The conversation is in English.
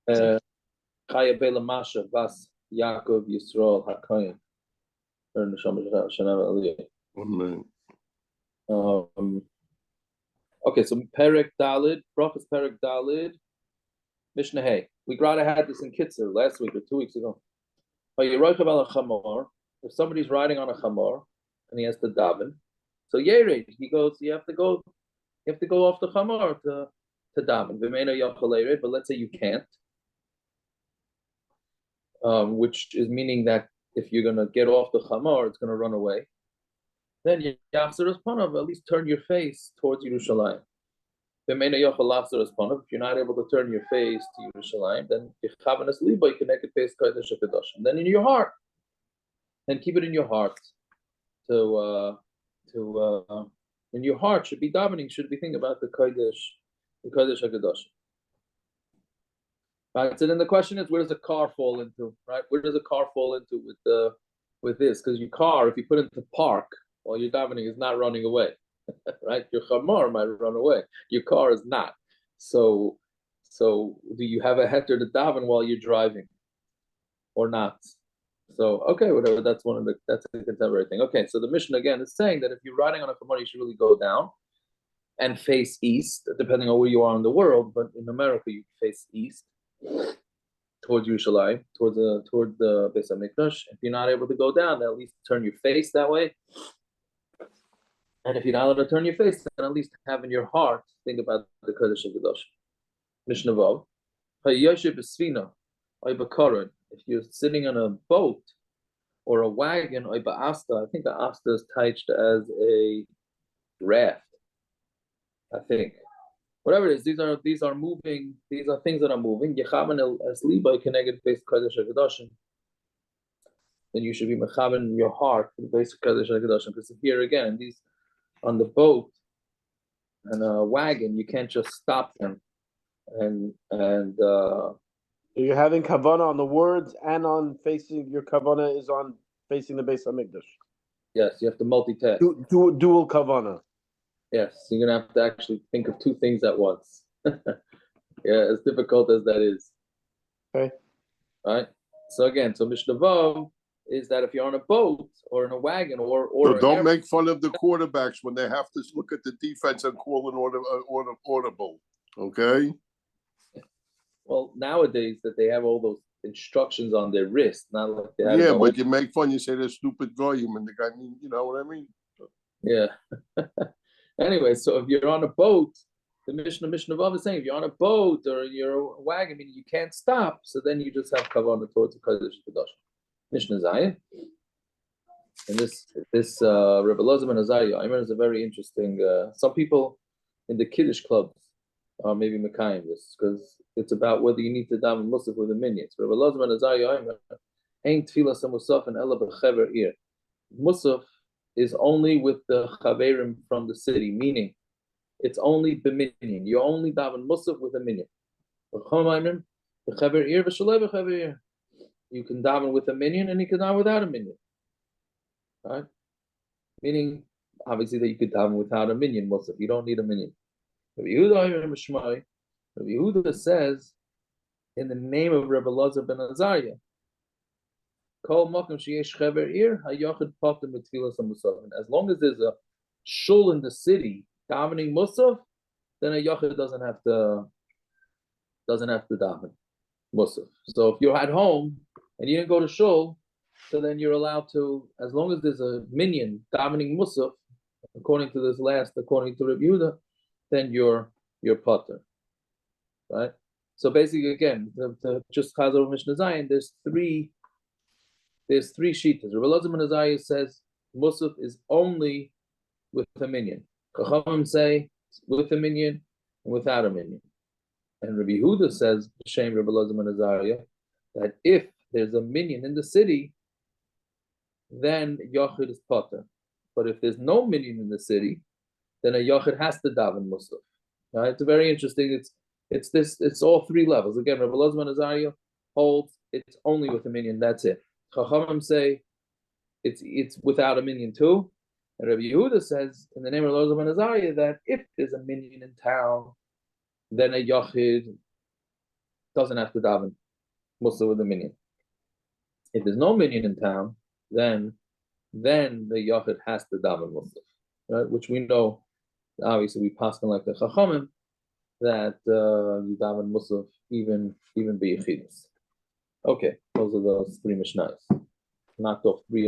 Chaya Bela Masha Bas Yaakov Yisrael HaKoyin. Amen. Okay, so Perek Dalid, Berachos Perek Dalid, Mishna Hey. We had this in Kitzer last week or 2 weeks ago. If somebody's riding on a chamor and he has to daven, so Yered, he goes, you have to go off the chamor to daven. But let's say you can't, which is meaning that if you're gonna get off the chamor, it's gonna run away. Then Yachzerus Panav, at least turn your face towards Yerushalayim. If you're not able to turn your face to Yerushalayim, then then in your heart, then keep it in your heart. In your heart should be davening, should be thinking about the Kodesh HaKadosh. Right. So then the question is, where does a car fall into? Right? Where does a car fall into with this? Because your car, if you put it into park while you're davening, is not running away. Right? Your chamor might run away. Your car is not. So do you have a heter to daven while you're driving, or not? So okay, whatever. That's a contemporary thing. Okay, so the Mishna again is saying that if you're riding on a chamor, you should really go down and face east, depending on where you are in the world. But in America, you face east towards Yerushalayim, towards the Beis Hamikdash. If you're not able to go down, then at least turn your face that way. And if you're not allowed to turn your face, then at least have in your heart, think about the Kodesh HaKadosh. Mishnah Vav. If you're sitting on a boat or a wagon, I think the asta is touched as a raft. I think. Whatever it is, these are moving, these are things that are moving. Then you should be mechaben in your heart for the basic Kodesh HaKadosh. Because here again, these on the boat and a wagon, you can't just stop them. And you're having kavana on the words and on facing, your kavana is on facing the Beis Hamikdash. Yes, you have to multitask. Dual kavana. Yes, you're gonna have to actually think of two things at once. Yeah, as difficult as that is. Okay. Right. So Mishnah Vav is that if you're on a boat or in a wagon or so don't make fun of the quarterbacks when they have to look at the defense and call an audible. Okay. Well, nowadays that they have all those instructions on their wrist, not like they have. Yeah, but you make fun. You say they're stupid goyim, and the guy, you know what I mean? Yeah. Anyway, so if you're on a boat, the Mishnah Vav is saying if you're on a boat or you're a wagon, meaning you can't stop, so then you just have kavanah towards the Kodesh HaKadosh. Mishnah Zayin. And this Rebbe Elazar ben Azariah, I mean, is a very interesting. Some people in the Kiddush clubs are maybe mekayim this because it's about whether you need to daven musaf with the minions. Rebbe Elazar ben Azariah, ain't tefillah musaf and ela b'chever ir. Musaf is only with the chaverim from the city, meaning it's only b'minyan. You only daven musaf with a minyan. You can daven with a minyan and you can daven without a minyan. Right? Meaning, obviously, that you could daven without a minyan musaf. You don't need a minyan. Rabbi Yehuda says, in the name of Rebbe Elazar ben Azariah, as long as there's a shul in the city davening musaf, then a yachid doesn't have to daven musaf. So if you're at home and you didn't go to shul, so then you're allowed to, as long as there's a minyan davening musaf, according to Rabbi Yehuda, then you're potter, right? So basically, again, just Chazar Mishnah Zayin, there's three shittas. Rabbi Elazar ben Azariah says musaf is only with a minyan. Chachamim say with a minyan and without a minyan. And Rabbi Yehuda says, B'Shem Rabbi Elazar ben Azariah, that if there's a minyan in the city, then Yachid is potter. But if there's no minyan in the city, then a Yachid has to daven musaf. Right? It's very interesting. It's all three levels. Again, Rabbi Elazar ben Azariah holds it's only with a minyan. That's it. Chachamim say it's without a minyan too. And Rabbi Yehuda says in the name of Rabbi Elazar ben Azariah that if there's a minyan in town, then a Yachid doesn't have to daven Musaf with the minion. If there's no minion in town, then the Yachid has to daven Musaf, right? Which we know, obviously, we pass on like the Chachamim that you daven Musaf even be Yechidus. Okay, those are those three Mishnayos. Knocked off three.